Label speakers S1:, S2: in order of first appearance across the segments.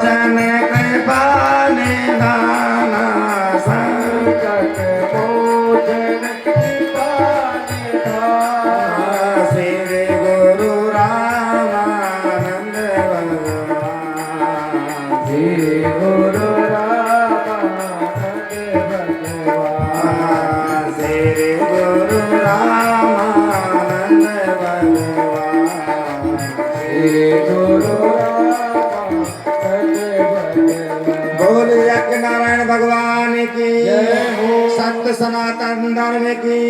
S1: मोचन कृपा निधान संकट मोचन कृपा निधान श्री गुरु रामानंद भगवान श्री गुरु रामानंद भगवान श्री गुरु रामानंद भगवान श्री गुरु बोल यज्ञ नारायण भगवान की सत्य सनातन धर्म की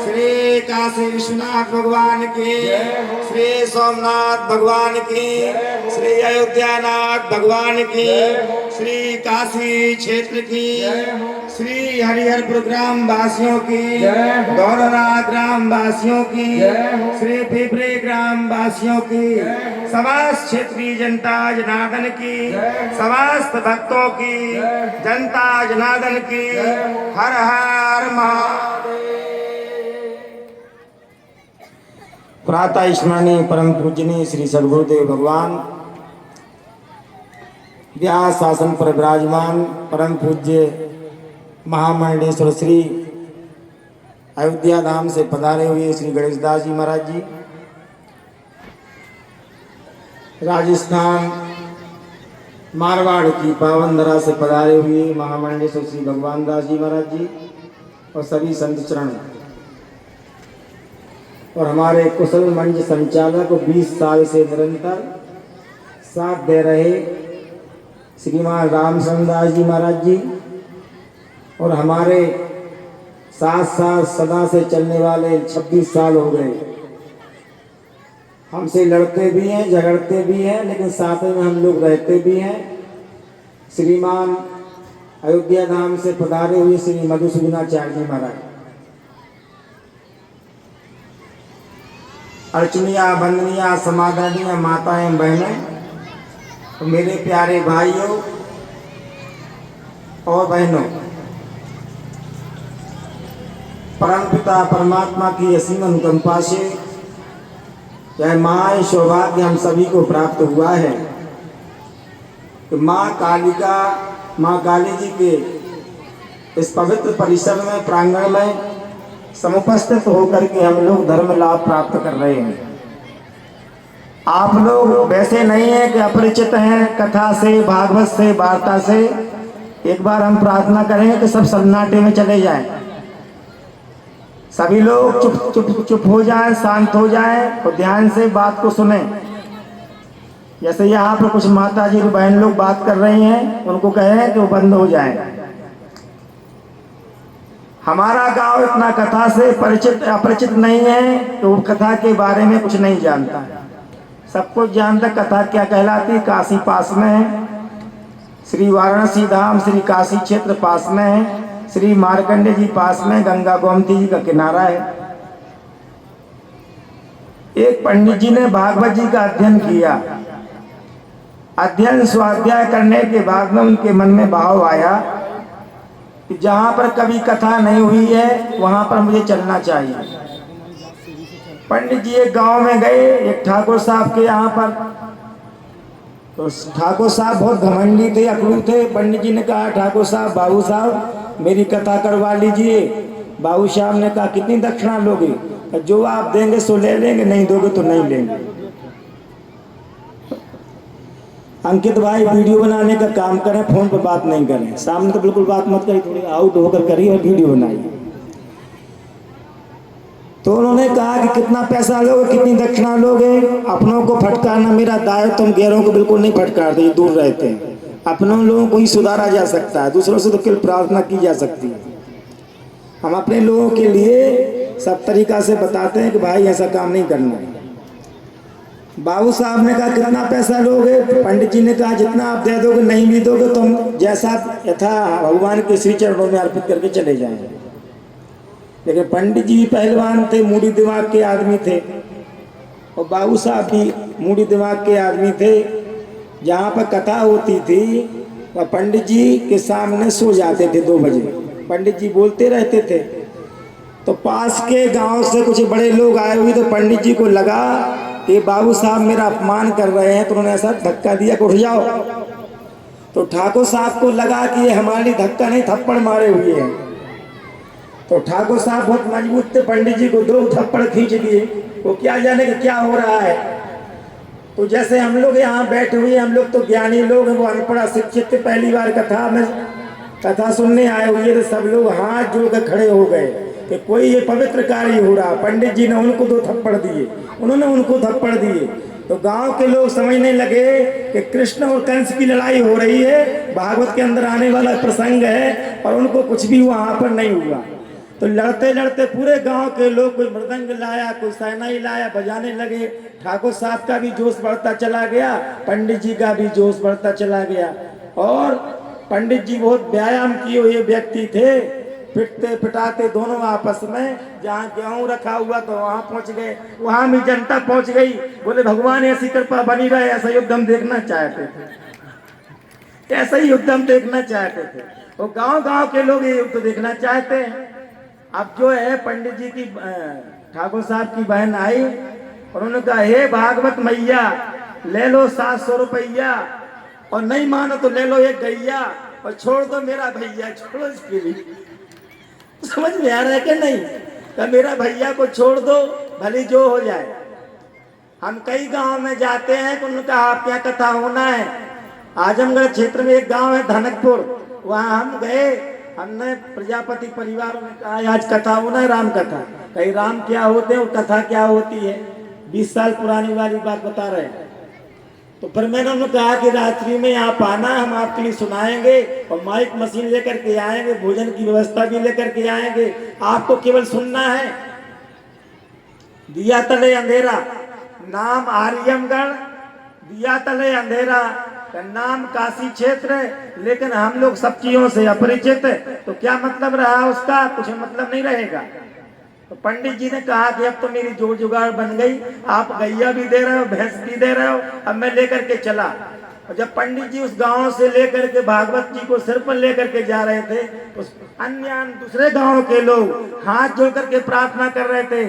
S1: श्री काशी विश्वनाथ भगवान की श्री सोमनाथ भगवान की श्री अयोध्यानाथ भगवान की श्री काशी क्षेत्र की श्री हरिहरपुर ग्राम वासियों की गौररा ग्राम वासियों की श्री पिपरी ग्राम वासियों की समस्त क्षेत्रीय जनता जनार्दन की समस्त भक्तों की जनता जनार्दन की हर हर महादेव। प्रातः स्मरणीय परम पूजनीय श्री सद्गुरुदेव भगवान व्यास शासन पर विराजमान परम पूज्य महामंडलेश्वर श्री अयोध्या धाम से पधारे हुए श्री गणेश दास जी महाराज जी, राजस्थान मारवाड़ की पावन धरा से पधारे हुए महामंडलेश्वर श्री भगवान दास जी महाराज जी और सभी संत चरण और हमारे कुशल मंच संचालक 20 साल से निरंतर साथ दे रहे श्रीमान रामचंद्र दास जी महाराज जी और हमारे साथ साथ सदा से चलने वाले 26 साल हो गए। हमसे लड़ते भी हैं झगड़ते भी हैं लेकिन साथ में हम लोग रहते भी हैं। श्रीमान अयोध्या धाम से पधारे हुए श्री मधुसूदनाचार्य जी महाराज, अर्चनिया वंदनिया समादरणीय माताएं बहनें तो मेरे प्यारे भाइयों और बहनों, परमपिता परमात्मा की असीम अनुकंपा से यह माँ सौभाग्य हम सभी को प्राप्त हुआ है कि माँ काली जी के इस पवित्र परिसर में प्रांगण में समुपस्थित होकर के हम लोग धर्म लाभ प्राप्त कर रहे हैं। आप लोग वैसे नहीं है कि अपरिचित हैं कथा से, भागवत से, वार्ता से। एक बार हम प्रार्थना करें कि सब सन्नाटे में चले जाएं, सभी लोग चुप हो जाएं, शांत हो जाएं और ध्यान से बात को सुने। जैसे यहाँ पर कुछ माता जी बहन लोग बात कर रही हैं, उनको कहें कि वो बंद हो जाएं। हमारा गांव इतना कथा से अपरिचित नहीं है तो वो कथा के बारे में कुछ नहीं जानता। सब कुछ जानता कथा क्या कहलाती। काशी पास में है, श्री वाराणसी धाम श्री काशी क्षेत्र पास में है, श्री मार्कंडे जी पास में, गंगा गोमती जी का किनारा है। एक पंडित जी ने भागवत जी का अध्ययन किया। अध्ययन स्वाध्याय करने के बाद में उनके मन में भाव आया कि जहाँ पर कभी कथा नहीं हुई है वहाँ पर मुझे चलना चाहिए। पंडित जी एक गांव में गए, एक ठाकुर साहब के यहाँ पर। तो ठाकुर साहब बहुत घमंडी थे, अकड़ू थे। पंडित जी ने कहा, ठाकुर साहब, बाबू साहब मेरी कथा करवा लीजिए। बाबू साहब ने कहा, कितनी दक्षिणा लोगे? जो आप देंगे सो ले लेंगे, नहीं दोगे तो नहीं लेंगे। अंकित भाई वीडियो बनाने का काम करें, फोन पर बात नहीं करें। सामने तो बिल्कुल बात मत करिए, थोड़ी आउट होकर करिए और वीडियो बनाइए। तो उन्होंने कहा कि कितना पैसा लोगे, कितनी दक्षिणा लोगे? अपनों को फटकारना मेरा दायित्व, तुम गैरों को बिल्कुल नहीं फटकारते, ये दूर रहते हैं। अपनों लोगों को ही सुधारा जा सकता है, दूसरों से तो केवल प्रार्थना की जा सकती है। हम अपने लोगों के लिए सब तरीका से बताते हैं कि भाई ऐसा काम नहीं करना है। बाबू साहब ने कहा, कितना पैसा लोगे? पंडित जी ने कहा, जितना आप दे दोगे, नहीं भी दोगे तो हम जैसा यथा भगवान के श्री चरणों में अर्पित करके चले जाएंगे। लेकिन पंडित जी भी पहलवान थे, मूडी दिमाग के आदमी थे, और बाबू साहब भी मूडी दिमाग के आदमी थे। जहाँ पर कथा होती थी वह पंडित जी के सामने सो जाते थे 2 बजे। पंडित जी बोलते रहते थे। तो पास के गांव से कुछ बड़े लोग आए हुए, तो पंडित जी को लगा कि बाबू साहब मेरा अपमान कर रहे हैं। तो उन्होंने ऐसा धक्का दिया कि उठ जाओ। तो ठाकुर साहब को लगा कि ये हमारे लिए धक्का नहीं थप्पड़ मारे हुए हैं। तो ठाकुर साहब बहुत मजबूत थे, पंडित जी को 2 थप्पड़ खींच दिए। वो क्या जाने कि क्या हो रहा है। तो जैसे हम लोग यहाँ बैठे हुए, हम लोग तो ज्ञानी लोग हैं, वो अनपढ़ शिक्षित थे, पहली बार कथा सुनने आए हुए, तो सब लोग हाथ जोड़ कर खड़े हो गए कि कोई ये पवित्र कार्य हो रहा। पंडित जी ने उनको 2 थप्पड़ दिए, उन्होंने उनको थप्पड़ दिए। तो गांव के लोग समझने लगे कि कृष्ण और कंस की लड़ाई हो रही है, भागवत के अंदर आने वाला प्रसंग है, और उनको कुछ भी वहां पर नहीं हुआ। तो लड़ते लड़ते पूरे गांव के लोग, कोई मृदंग लाया, कोई शहनाई लाया, बजाने लगे। ठाकुर साहब का भी जोश बढ़ता चला गया, पंडित जी का भी जोश बढ़ता चला गया। और पंडित जी बहुत व्यायाम किए हुए व्यक्ति थे, पिटते पिटाते दोनों आपस में। जहाँ गेहूं रखा हुआ तो वहां पहुंच गए, वहां भी जनता पहुंच गई। बोले भगवान ऐसी कृपा बनी रहे, ऐसा युद्ध हम देखना चाहते थे, ऐसा ही युद्ध हम देखना चाहते थे। तो गांव गांव के लोग ये युद्ध देखना चाहते हैं। अब जो है पंडित जी की ठाकुर साहब की बहन आई, और उन्होंने कहा हे भागवत मैया, ले लो 700 रुपया, और नहीं मानो तो ले लो 1 गैया, और छोड़ दो मेरा भैया, छोड़ो इसके लिए। समझ में आ रहा है कि नहीं? तो मेरा भैया को छोड़ दो, भले जो हो जाए। हम कई गांव में जाते हैं, तो उनका आप क्या कथा होना है। आजमगढ़ क्षेत्र में एक गांव है धनकपुर, वहां हम गए। हमने प्रजापति परिवारों में कहा आज कथा होना है, राम कथा। कहीं राम क्या होते हैं और कथा क्या होती है, 20 साल पुरानी वाली बात बता रहे हैं। तो फिर मैंने उन्हें कहा कि रात्रि में आप आना, हम आपके लिए सुनाएंगे, और माइक मशीन लेकर के आएंगे, भोजन की व्यवस्था भी लेकर के आएंगे, आपको केवल सुनना है। दिया तले अंधेरा, नाम आर्यमगढ़, दिया तले अंधेरा का नाम काशी क्षेत्र है, लेकिन हम लोग सब चीजों से अपरिचित है। तो क्या मतलब रहा उसका? कुछ मतलब नहीं रहेगा। तो पंडित जी ने कहा कि अब तो मेरी जोड़ जुगाड़ बन गई, आप गैया भी दे रहे हो, भैंस भी दे रहे हो, अब मैं लेकर के चला। और जब पंडित जी उस गांव से लेकर के भागवत जी को सिर पर लेकर के जा रहे थे, तो अन्य दूसरे गांव के लोग हाथ जोड़ करके प्रार्थना कर रहे थे,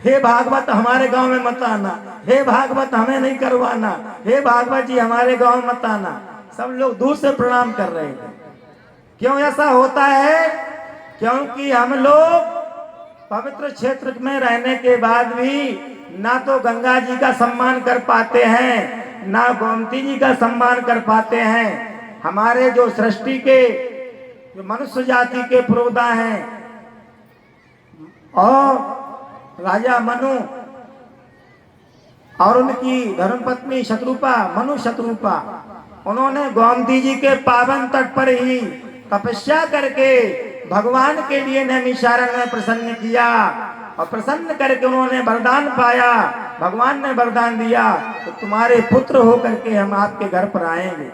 S1: हे भागवत हमारे गांव में मत आना, हे भागवत हमें नहीं करवाना, हे भागवत जी हमारे गांव मत आना। सब लोग दूर से प्रणाम कर रहे थे। क्यों ऐसा होता है? क्योंकि हम लोग पवित्र क्षेत्र में रहने के बाद भी ना तो गंगा जी का सम्मान कर पाते हैं, ना गोमती जी का सम्मान कर पाते हैं। हमारे जो सृष्टि के, जो मनुष्य जाति के पुरोधा हैं, और राजा मनु और उनकी धर्मपत्नी शत्रुपा, मनु शत्रुपा, उन्होंने गोमती जी के पावन तट पर ही तपस्या करके भगवान के लिए नैमिषारण्य में प्रसन्न किया, और प्रसन्न करके उन्होंने वरदान पाया। भगवान ने वरदान दिया तो तुम्हारे पुत्र होकर के हम आपके घर पर आएंगे।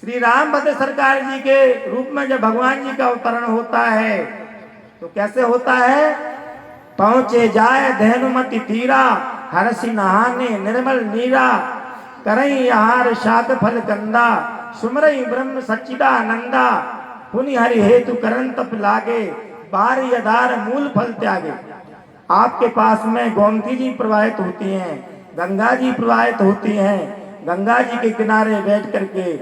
S1: श्री रामभद्र सरकार जी के रूप में जब भगवान जी का अवतरण होता है तो कैसे होता है? पहुंचे जाए धेनुमति तीरा, हरसि नहाने निर्मल नीरा, करई आहार शाक फल गंदा, सुमरई ब्रह्म सच्चिदानंदा, पुनि हरि हेतु करन तप लागे, बारी आधार मूल फल त्यागे। आपके पास में गोमती जी प्रवाहित होती हैं, गंगा जी प्रवाहित होती हैं। गंगा जी के किनारे बैठ करके,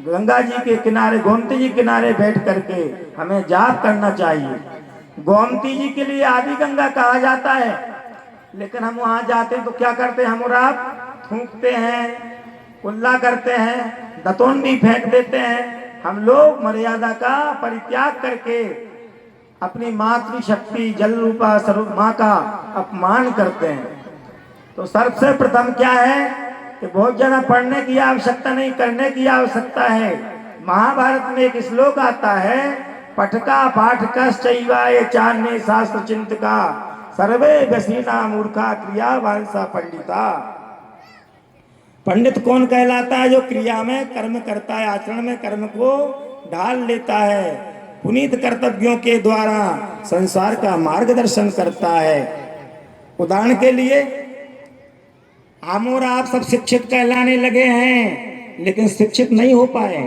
S1: गंगा जी के किनारे, गोमती जी किनारे बैठ करके हमें जाप करना चाहिए। गोमती जी के लिए आदि गंगा कहा जाता है, लेकिन हम वहां जाते हैं तो क्या करते हैं? हम और आप थूकते हैं, कुल्ला करते हैं, दतौन भी फेंक देते हैं। हम लोग मर्यादा का परित्याग करके अपनी मातृशक्ति जल रूपा स्वरूप माँ का अपमान करते हैं। तो सबसे प्रथम क्या है कि बहुत ज्यादा पढ़ने की आवश्यकता नहीं, करने की आवश्यकता है। महाभारत में एक श्लोक आता है, पठका पाठकश्चैवा ये चान्य शास्त्र चिंतका, सर्वे व्यसीना मूर्खा क्रिया वांसा पंडिता। पंडित कौन कहलाता है? जो क्रिया में कर्म करता है, आचरण में कर्म को ढाल लेता है, पुनीत कर्तव्यों के द्वारा संसार का मार्गदर्शन करता है। उदाहरण के लिए हम और आप सब शिक्षित कहलाने लगे हैं, लेकिन शिक्षित नहीं हो पाए।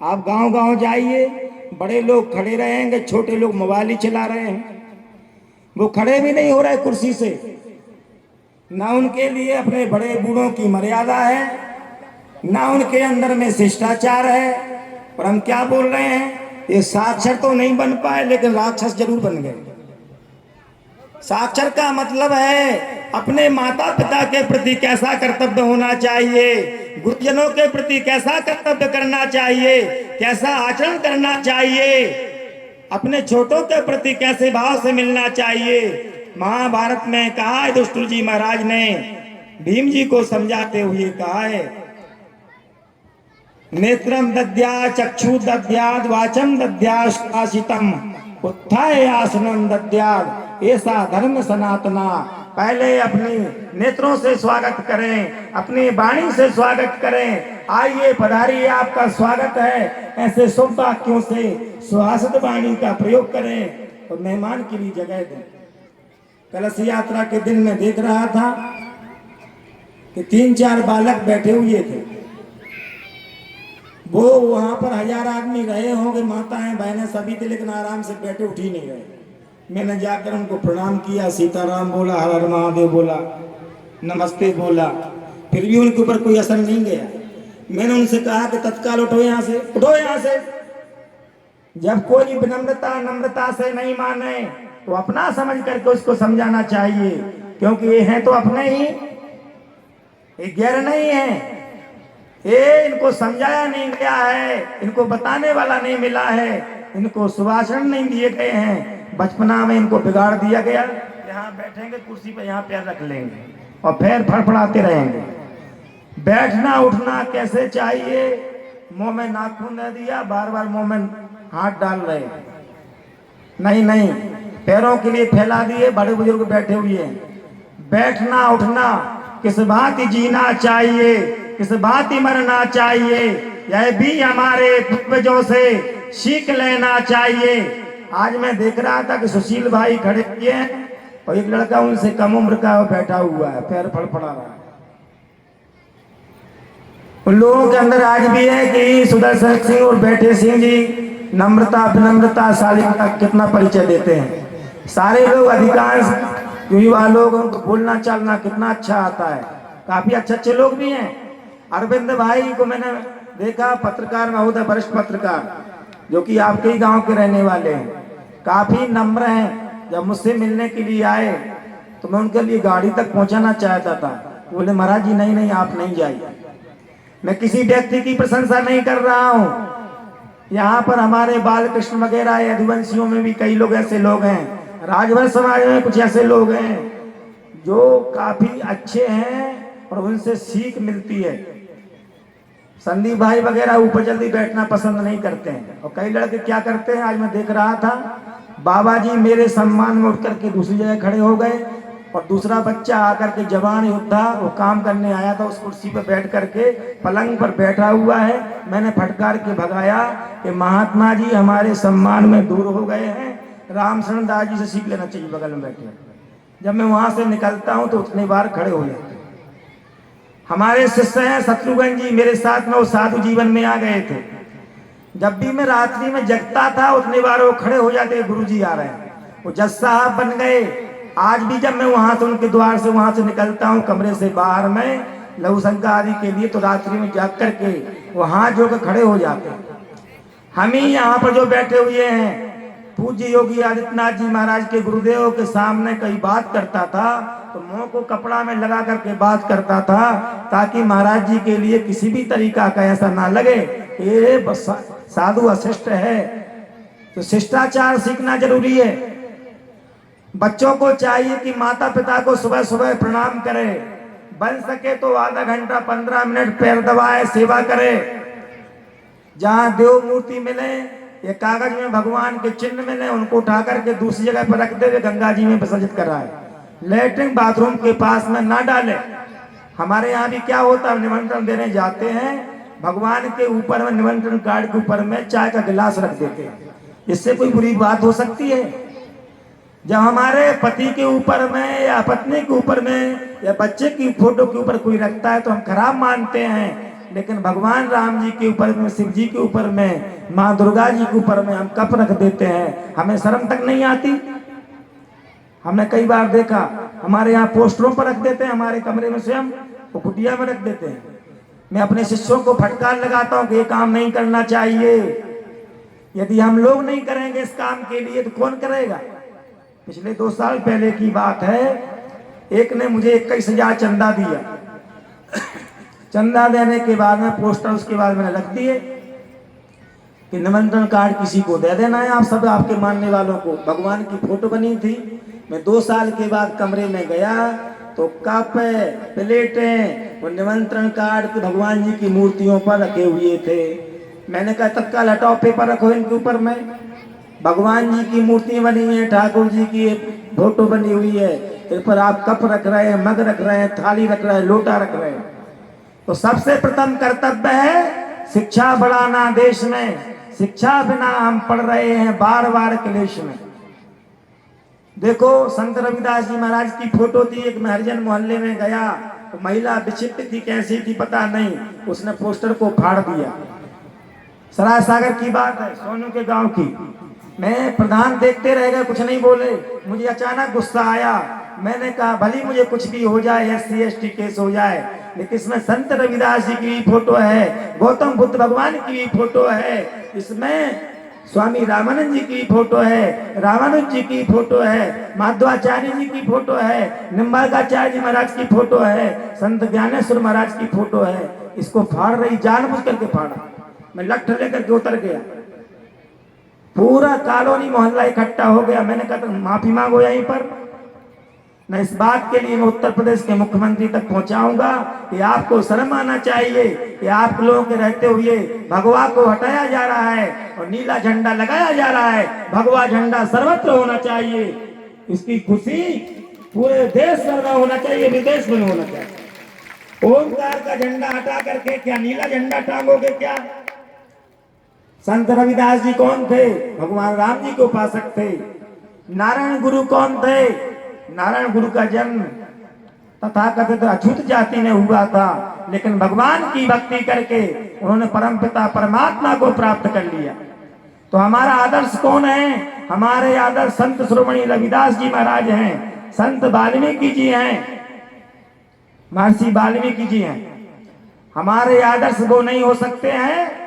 S1: आप गांव गांव जाइए, बड़े लोग खड़े रहेंगे, छोटे लोग मोबाइल ही चला रहे हैं। वो खड़े भी नहीं हो रहे कुर्सी से, ना उनके लिए अपने बड़े बूढ़ों की मर्यादा है, ना उनके अंदर में शिष्टाचार है। और हम क्या बोल रहे हैं, ये साक्षर तो नहीं बन पाए लेकिन राक्षस जरूर बन गए। साक्षर का मतलब है अपने माता पिता के प्रति कैसा कर्तव्य होना चाहिए, गुरुजनों के प्रति कैसा कर्तव्य करना चाहिए, कैसा आचरण करना चाहिए, अपने छोटों के प्रति कैसे भाव से मिलना चाहिए। महाभारत में कहा है, युधिष्ठिर जी महाराज ने भीम जी को समझाते हुए कहा है, नेत्रम दद्या चक्षु दद्याद वाचम दद्या शासितम उत्थाय आसनम दद्याद ऐसा धर्म सनातना। पहले अपनी नेत्रों से स्वागत करें, अपनी वाणी से स्वागत करें। आइए पधारिए, आपका स्वागत है, ऐसे शुभ वाक्यों से सुहासित वाणी का प्रयोग करें और मेहमान के लिए जगह दें। कलश यात्रा के दिन में देख रहा था कि 3-4 बालक बैठे हुए थे। वो वहां पर 1000 आदमी रहे होंगे, माताएं बहनें सभी थे, लेकिन आराम से बैठे उठ ही नहीं रहे। मैंने जाकर उनको प्रणाम किया, सीताराम बोला, हर हर महादेव बोला, नमस्ते बोला, फिर भी उनके ऊपर कोई असर नहीं गया। मैंने उनसे कहा कि तत्काल उठो यहाँ से, उठो यहाँ से। जब कोई विनम्रता नम्रता से नहीं माने तो अपना समझ करके उसको समझाना चाहिए, क्योंकि ये हैं तो अपने ही, ये गैर नहीं है। ये इनको समझाया नहीं गया है, इनको बताने वाला नहीं मिला है, इनको सुभाषण नहीं दिए गए हैं। बचपना में इनको बिगाड़ दिया गया। यहाँ बैठेंगे कुर्सी पे, यहाँ पैर रख लेंगे और पैर फड़फड़ाते रहेंगे। बैठना उठना कैसे चाहिए, मुंह में नाखून दे दिया, बार बार मुंह में हाथ डाल रहे, नहीं नहीं, पैरों के लिए फैला दिए। बड़े बुजुर्ग बैठे हुए हैं। बैठना उठना किस भांति जीना चाहिए, किस भांति मरना चाहिए, यह भी हमारे पूर्वजों से सीख लेना चाहिए। आज मैं देख रहा था कि सुशील भाई खड़े किए हैं और एक लड़का उनसे कम उम्र का बैठा हुआ है, पैर फड़फड़ा रहा है। उन लोगों के अंदर आज भी है कि सुदर्शन सिंह और बैठे सिंह जी नम्रता विनम्रता शालीनता कितना परिचय देते हैं। सारे लोग, अधिकांश युवा लोगों को बोलना चालना कितना अच्छा आता है। काफी अच्छे लोग भी हैं। अरविंद भाई को मैंने देखा, पत्रकार महोदय, वरिष्ठ पत्रकार, जो कि आपके ही गांव के रहने वाले हैं, काफी नम्र हैं। जब मुझसे मिलने के लिए आए तो मैं उनके लिए गाड़ी तक पहुंचाना चाहता था। बोले महाराज जी नहीं नहीं, आप नहीं जाइए। मैं किसी व्यक्ति की प्रशंसा नहीं कर रहा हूँ। यहाँ पर हमारे बालकृष्ण वगैरह यदुवंशियों में भी कई लोग ऐसे लोग हैं, राजभर समाज में कुछ ऐसे लोग हैं जो काफी अच्छे हैं और उनसे सीख मिलती है। संदीप भाई वगैरह ऊपर जल्दी बैठना पसंद नहीं करते हैं और कई लड़के क्या करते हैं, आज मैं देख रहा था, बाबा जी मेरे सम्मान में उठ करके दूसरी जगह खड़े हो गए और दूसरा बच्चा आकर के जवान योद्धा, वो काम करने आया था, उस कुर्सी पर बैठ करके पलंग पर बैठा हुआ है। मैंने फटकार के भगाया कि महात्मा जी हमारे सम्मान में दूर हो गए हैं, रामशरण दास जी से सीख लेना चाहिए, बगल में बैठे। जब मैं वहां से निकलता हूं तो उतनी बार खड़े हो जाते। हमारे शिष्य हैं शत्रुघ्न जी, मेरे साथ में वो साधु जीवन में आ गए थे। जब भी मैं रात्रि में जगता था उतनी बार वो खड़े हो जाते, गुरुजी आ रहे हैं, वो जज साहब बन गए। आज भी जब मैं वहां से उनके द्वार से वहां से निकलता हूँ कमरे से बाहर में लघु शंका आदि के लिए, तो रात्रि में जाग करके वो हाथ जो के खड़े हो जाते। हम ही यहाँ पर जो बैठे हुए हैं, पूज्य योगी आदित्यनाथ जी महाराज के गुरुदेव के सामने कई बात करता था तो मुंह को कपड़ा में लगा करके बात करता था, ताकि महाराज जी के लिए किसी भी तरीका का ऐसा ना लगे ये बस साधु अशिष्ट है। तो शिष्टाचार सीखना जरूरी है। बच्चों को चाहिए कि माता पिता को सुबह सुबह प्रणाम करे, बन सके तो आधा घंटा 15 मिनट पैर दबाए सेवा करे। जहाँ देव मूर्ति मिले या कागज में भगवान के चिन्ह मिले, उनको उठा करके दूसरी जगह पर रख दे, गंगा जी में विसर्जित कराए। लेटरिन बाथरूम के पास में ना डाले। हमारे यहाँ भी क्या होता है, निमंत्रण देने जाते हैं, भगवान के ऊपर में निमंत्रण कार्ड के ऊपर में चाय का गिलास रख देते हैं। इससे कोई बुरी बात हो सकती है? जब हमारे पति के ऊपर में या पत्नी के ऊपर में या बच्चे की फोटो के ऊपर कोई रखता है तो हम खराब मानते हैं, लेकिन भगवान राम जी के ऊपर में, शिव जी के ऊपर में, माँ दुर्गा जी के ऊपर में हम कप रख देते हैं, हमें शर्म तक नहीं आती। हमने कई बार देखा, हमारे यहाँ पोस्टरों पर रख देते हैं, हमारे कमरे में स्वयं वो कुटिया में रख देते हैं। मैं अपने शिष्यों को फटकार लगाता हूं कि ये काम नहीं करना चाहिए। यदि हम लोग नहीं करेंगे इस काम के लिए तो कौन करेगा। पिछले 2 साल पहले की बात है, एक ने मुझे 21,000 चंदा दिया। चंदा देने के बाद में पोस्टर उसके बाद मैंने रख दिए कि निमंत्रण कार्ड किसी को दे देना है, आप सब आपके मानने वालों को। भगवान की फोटो बनी थी। मैं 2 साल के बाद कमरे में गया तो कप प्लेटें वो निमंत्रण कार्ड के भगवान जी की मूर्तियों पर रखे हुए थे। मैंने कहा तत्काल हटाओ, पेपर रखो इनके ऊपर में। भगवान जी की मूर्ति बनी है, ठाकुर जी की फोटो बनी हुई है, इन पर आप कप रख रहे हैं, मग रख रहे हैं, थाली रख रहे हैं, लोटा रख रहे हैं। तो सबसे प्रथम कर्तव्य है शिक्षा बढ़ाना देश में। शिक्षा बिना हम पढ़ रहे हैं बार बार क्लेश में। देखो संत रविदास जी महाराज की फोटो थी। एक मैं हरिजन मोहल्ले में गया तो महिला विचित्र थी, कैसी थी पता नहीं, उसने पोस्टर को फाड़ दिया। सरायसागर की बात है, सोनू के गांव की। मैं प्रधान देखते रह गए, कुछ नहीं बोले। मुझे अचानक गुस्सा आया। मैंने कहा भली मुझे कुछ भी हो जाए, SC ST केस हो जाए, लेकिन इसमें संत रविदास जी की फोटो है, गौतम बुद्ध भगवान की फोटो है, इसमें स्वामी रामानंद जी की फोटो है, रामानुज जी की फोटो है, माधवाचार्य जी की फोटो है, निम्बार्काचार्य जी महाराज की फोटो है, संत ज्ञानेश्वर महाराज की फोटो है। इसको फाड़ रही, जानबूझ करके फाड़ा। मैं लठ लेकर के उतर गया। पूरा कॉलोनी मोहल्ला इकट्ठा हो गया। मैंने कहा माफी मांगो यहीं पर। मैं इस बात के लिए मैं उत्तर प्रदेश के मुख्यमंत्री तक पहुंचाऊंगा कि आपको शर्म आना चाहिए कि आप लोगों के रहते हुए भगवा को हटाया जा रहा है और नीला झंडा लगाया जा रहा है। भगवा झंडा सर्वत्र होना चाहिए। इसकी खुशी पूरे देश में होना चाहिए, विदेश में होना चाहिए। ओमकार का झंडा हटा करके क्या नीला झंडा टांगोगे क्या? संत रविदास जी कौन थे? भगवान राम जी के उपासक थे। नारायण गुरु कौन थे? नारायण गुरु का जन्म तथाकथित अछूत जाति में हुआ था, लेकिन भगवान की भक्ति करके उन्होंने परमपिता परमात्मा को प्राप्त कर लिया। तो हमारा आदर्श कौन है? हमारे आदर्श संत शिरोमणि रविदास जी महाराज हैं, संत वाल्मीकि जी हैं, महर्षि वाल्मीकि जी हैं। हमारे आदर्श वो नहीं हो सकते हैं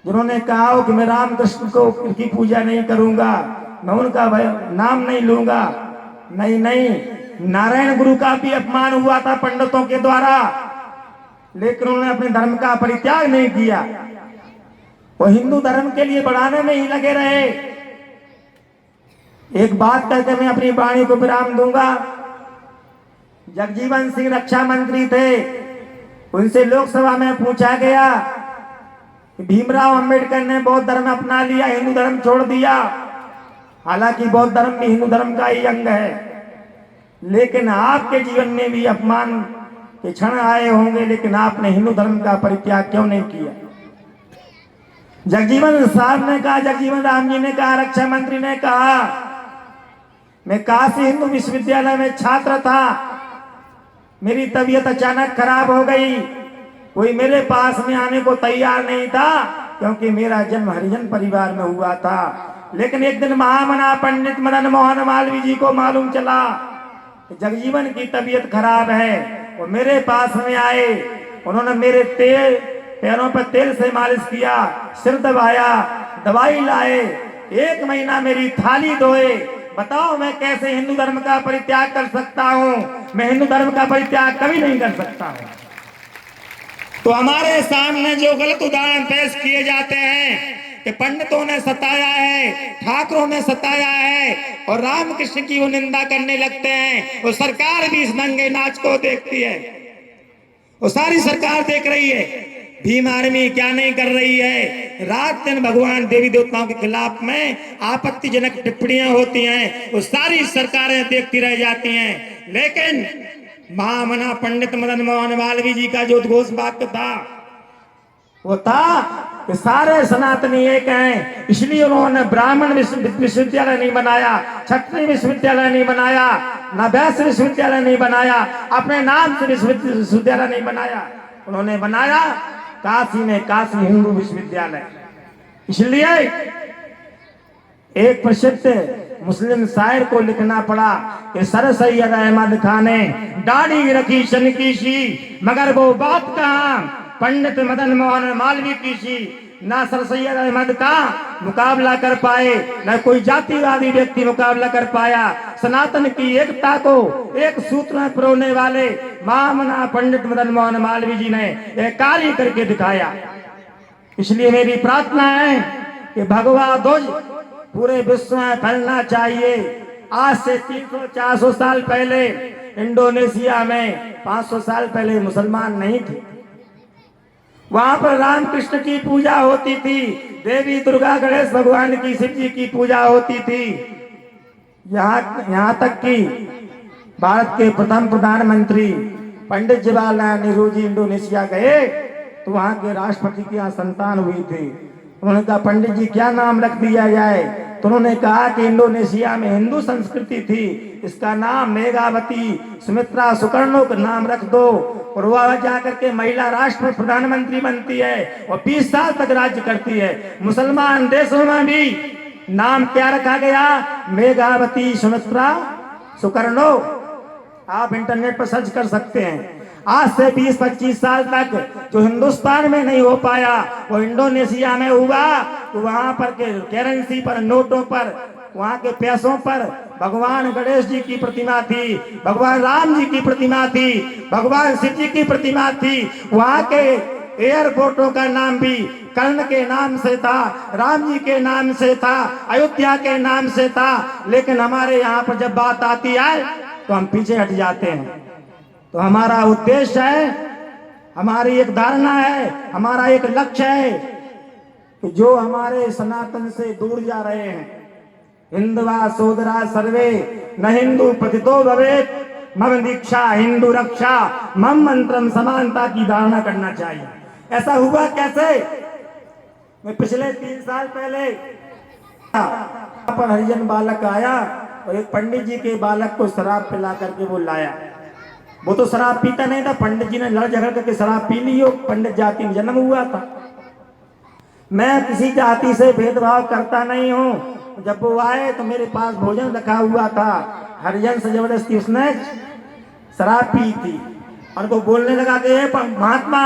S1: जिन्होंने कहा हो कि मैं रामकृष्ण को की पूजा नहीं करूंगा, मैं उनका नाम नहीं लूंगा। नहीं नहीं, नारायण गुरु का भी अपमान हुआ था पंडितों के द्वारा, लेकिन उन्होंने अपने धर्म का परित्याग नहीं किया। वो हिंदू धर्म के लिए बढ़ाने में ही लगे रहे। एक बात करके मैं अपनी वाणी को विराम दूंगा। जगजीवन सिंह रक्षा मंत्री थे, उनसे लोकसभा में पूछा गया कि भीमराव अंबेडकर ने बौद्ध धर्म अपना लिया, हिंदू धर्म छोड़ दिया। हालांकि बौद्ध धर्म भी हिंदू धर्म का ही अंग है, लेकिन आपके जीवन में भी अपमान के क्षण आए होंगे, लेकिन आपने हिंदू धर्म का परित्याग क्यों नहीं किया? जगजीवन साहब ने कहा, जगजीवन राम जी ने कहा, रक्षा मंत्री ने कहा, मैं काशी हिंदू विश्वविद्यालय में छात्र था, मेरी तबीयत अचानक खराब हो गई, कोई मेरे पास में आने को तैयार नहीं था, क्योंकि मेरा जन्म हरिजन परिवार में हुआ था। लेकिन एक दिन महामना पंडित मदन मोहन मालवीय जी को मालूम चला कि जगजीवन की तबीयत खराब है, वो मेरे पास में आए। उन्होंने मेरे पैरों पर तेल से मालिश किया, सिर दबाया, दवाई लाए, 1 महीना मेरी थाली धोए। बताओ मैं कैसे हिंदू धर्म का परित्याग कर सकता हूँ? मैं हिंदू धर्म का परित्याग कभी नहीं कर सकता हूँ। तो हमारे सामने जो गलत उदाहरण पेश किए जाते हैं कि पंडितों ने सताया है, ठाकुरों ने सताया है और रामकृष्ण की वो निंदा करने लगते हैं, और सरकार भी इस नंगे नाच को देखती है। वो सारी सरकार देख रही है, भीम आर्मी क्या नहीं कर रही है। रात दिन भगवान देवी देवताओं के खिलाफ में आपत्तिजनक टिप्पणियां होती हैं, वो सारी सरकारें देखती रह जाती हैं। लेकिन महामना पंडित मदन मोहन मालवीय जी का जो उद्घोष वाक्य था वो था कि सारे सनातनी एक हैं, इसलिए उन्होंने ब्राह्मण विश्वविद्यालय नहीं बनाया, क्षत्रिय विश्वविद्यालय नहीं बनाया, न वैश्य विश्वविद्यालय नहीं बनाया, अपने नाम से विश्वविद्यालय नहीं बनाया। उन्होंने बनाया काशी में काशी हिंदू विश्वविद्यालय। इसलिए एक प्रसिद्ध मुस्लिम शायर को लिखना पड़ा कि सर सैयद अहमद खान ने दाढ़ी रखी शन की सी, मगर वो बात कहाँ
S2: पंडित मदन मोहन मालवीय की सी ना सर सैयद अहमद का मुकाबला कर पाए, न कोई जातिवादी व्यक्ति मुकाबला कर पाया। सनातन की एकता को एक सूत्र में पिरोने वाले महामना पंडित मदन मोहन मालवीय जी ने एक कार्य करके दिखाया। इसलिए मेरी प्रार्थना है कि भगवा ध्वज पूरे विश्व में फैलना चाहिए। आज से 300-400 साल पहले इंडोनेशिया में 500 साल पहले मुसलमान नहीं थे। वहां पर राम कृष्ण की पूजा होती थी, देवी दुर्गा गणेश भगवान की, शिव जी की पूजा होती थी। यहाँ तक कि भारत के प्रथम प्रधानमंत्री पंडित जवाहरलाल नेहरू जी इंडोनेशिया गए तो वहां के राष्ट्रपति की यहाँ संतान हुई थी। उन्होंने कहा पंडित जी क्या नाम रख दिया जाए, तो उन्होंने कहा कि इंडोनेशिया में हिंदू संस्कृति थी, इसका नाम मेघावती सुमित्रा सुकर्णो का नाम रख दो। और वह जाकर के महिला राष्ट्र प्रधानमंत्री बनती है और 20 साल तक राज्य करती है। मुसलमान देशों में भी नाम क्या रखा गया, मेघावती सुमित्रा सुकर्णो। आप इंटरनेट पर सर्च कर सकते हैं। आज से 20-25 साल तक जो हिंदुस्तान में नहीं हो पाया वो इंडोनेशिया में हुआ। तो वहां पर के करेंसी पर, नोटों पर, वहां के पैसों पर भगवान गणेश जी की प्रतिमा थी, भगवान राम जी की प्रतिमा थी, भगवान शिव जी की प्रतिमा थी। वहां के एयरपोर्टों का नाम भी कर्ण के नाम से था, राम जी के नाम से था, अयोध्या के नाम से था। लेकिन हमारे यहाँ पर जब बात आती है तो हम पीछे हट जाते हैं। तो हमारा उद्देश्य है, हमारी एक धारणा है, हमारा एक लक्ष्य है कि जो हमारे सनातन से दूर जा रहे हैं, हिंदवा सोदरा सर्वे न हिंदू प्रतितो भवेत मम दीक्षा हिंदू रक्षा मम मंत्रम, समानता की धारणा करना चाहिए। ऐसा हुआ कैसे? मैं पिछले 3 साल पहले यहाँ पर हरिजन बालक आया और एक पंडित जी के बालक को शराब पिला करके वो लाया। वो तो शराब पीता नहीं था, पंडित जी ने लड़ झगड़ करके शराब पी ली हो। पंडित जाति में जन्म हुआ था। मैं किसी जाति से भेदभाव करता नहीं हूँ। जब वो आए तो मेरे पास भोजन रखा हुआ था, हरिजन से जबरदस्ती उसने शराब पी थी और वो बोलने लगा कि महात्मा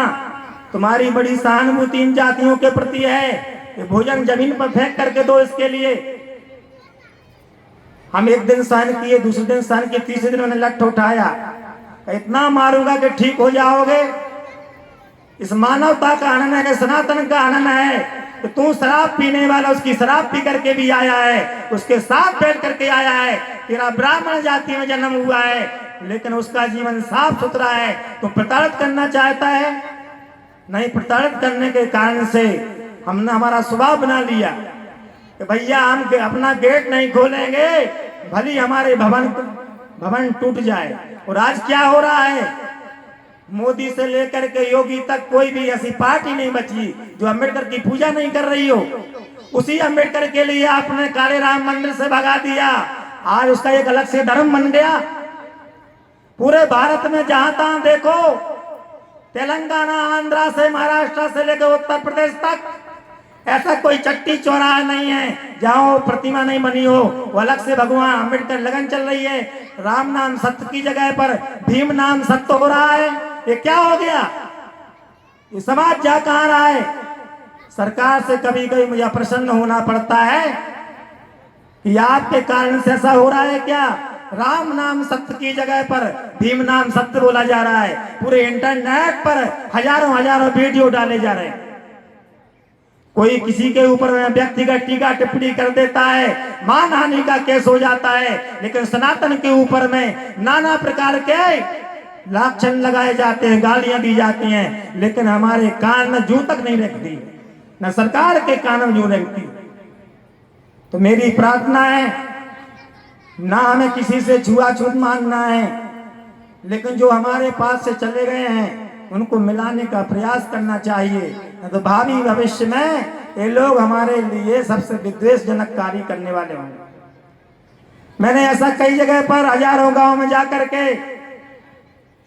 S2: तुम्हारी बड़ी सहानुभूति इन जातियों के प्रति है, ये भोजन जमीन पर फेंक करके दो इसके लिए। हम एक दिन सहन किए, दूसरे दिन सहन किए, तीसरे दिन मैंने लठ उठाया, इतना मारूंगा कि ठीक हो जाओगे। इस मानवता का आनंद है, सनातन का आनंद है कि तू शराब पीने वाला उसकी शराब पी करके भी आया है, उसके साथ बैठ करके आया है, तेरा ब्राह्मण जाति में जन्म हुआ है, लेकिन उसका जीवन साफ सुथरा है। तो प्रताड़ित करना चाहता है? नहीं। प्रताड़ित करने के कारण से हमने हमारा स्वभाव बना लिया कि भैया हम अपना गेट नहीं खोलेंगे, भली हमारे भवन टूट जाए। और आज क्या हो रहा है, मोदी से लेकर के योगी तक कोई भी ऐसी पार्टी नहीं बची जो अंबेडकर की पूजा नहीं कर रही हो। उसी अंबेडकर के लिए आपने काले राम मंदिर से भगा दिया, आज उसका एक अलग से धर्म बन गया। पूरे भारत में जहां तहां देखो, तेलंगाना, आंध्रा से, महाराष्ट्र से लेकर उत्तर प्रदेश तक, ऐसा कोई चट्टी चौराहा नहीं है जहां वो प्रतिमा नहीं बनी हो। वो अलग से भगवान अंबेडकर लगन चल रही है। राम नाम सत्य की जगह पर भीम नाम सत्य हो रहा है। ये क्या हो गया? ये समाज जा कहां रहा है? सरकार से कभी कभी मुझे प्रसन्न होना पड़ता है कि आपके कारण से ऐसा हो रहा है क्या? राम नाम सत्य की जगह पर भीम नाम सत्य बोला जा रहा है। पूरे इंटरनेट पर हजारों वीडियो डाले जा रहे हैं। कोई किसी के ऊपर व्यक्तिगत टीका टिप्पणी कर देता है, मानहानि का केस हो जाता है, लेकिन सनातन के ऊपर में नाना प्रकार के लांछन लगाए जाते हैं, गालियां दी जाती हैं, लेकिन हमारे कान में जू तक नहीं रखती, न सरकार के कान में जू रखती। तो मेरी प्रार्थना है, ना हमें किसी से छुआछूत मांगना है, लेकिन जो हमारे पास से चले गए हैं उनको मिलाने का प्रयास करना चाहिए। तो भावी भविष्य में ये लोग हमारे लिए सबसे विद्वेषजनक कार्य करने वाले होंगे। मैंने ऐसा कई जगह पर हजारों गांव में जाकर के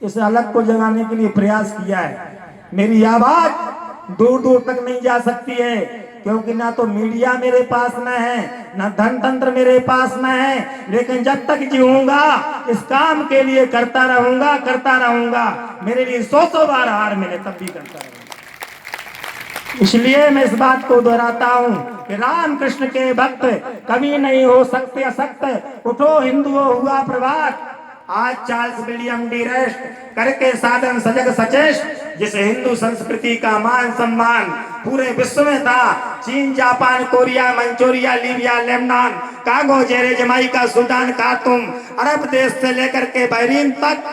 S2: इस अलग को जगाने के लिए प्रयास किया है। मेरी आवाज दूर दूर तक नहीं जा सकती है, क्योंकि ना तो मीडिया मेरे पास में है, ना धनतंत्र मेरे पास में है, लेकिन जब तक जीऊंगा इस काम के लिए करता रहूंगा। मेरे लिए 100 बार हार मिले तब भी करता रहूंगा। इसलिए मैं इस बात को दोहराता हूँ कि राम कृष्ण के भक्त कभी नहीं हो सकते असक्त। उठो हिंदुओं हुआ प्रभात, आज चार्ल्स विलियम डी रेस्ट करके साधन सजग सचेष्ट। जिस हिंदू संस्कृति का मान सम्मान पूरे विश्व में था, चीन Japan Korea Manchuria Libya Lebanon कागो जेरे जमाइका सुल्तान खार्तूम अरब देश से लेकर के बहरीन तक,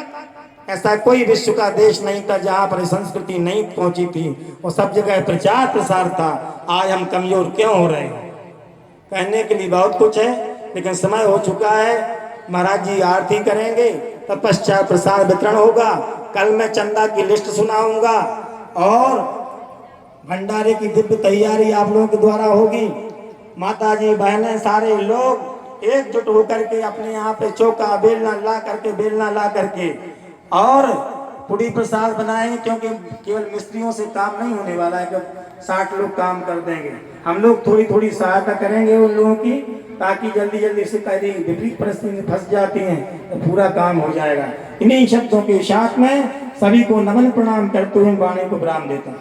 S2: ऐसा कोई विश्व का देश नहीं था जहां पर संस्कृति नहीं पहुंची थी। और सब जगह प्रचार प्रसार था। आज हम कमजोर क्यों हो रहे हैं? कहने के लिए बहुत कुछ है, लेकिन समय हो चुका है। महाराज जी आरती करेंगे, तत्पश्चात प्रसाद वितरण होगा। कल मैं चंदा की लिस्ट सुनाऊंगा और भंडारे की दिव्य तैयारी आप लोगों के द्वारा होगी। माता जी बहनें सारे लोग एकजुट होकर के अपने यहाँ पे चौका बेलना ला करके और पूरी प्रसाद बनाएंगे, क्योंकि केवल मिस्त्रियों से काम नहीं होने वाला है कि 60 लोग काम कर देंगे। हम लोग थोड़ी थोड़ी सहायता करेंगे उन लोगों की, ताकि जल्दी जल्दी से कहीं विपरीत परिस्थिति में फंस जाती हैं तो पूरा काम हो जाएगा। इन्हीं शब्दों के साथ में सभी को नमन प्रणाम करते हुए वाणी को विराम देता हूँ।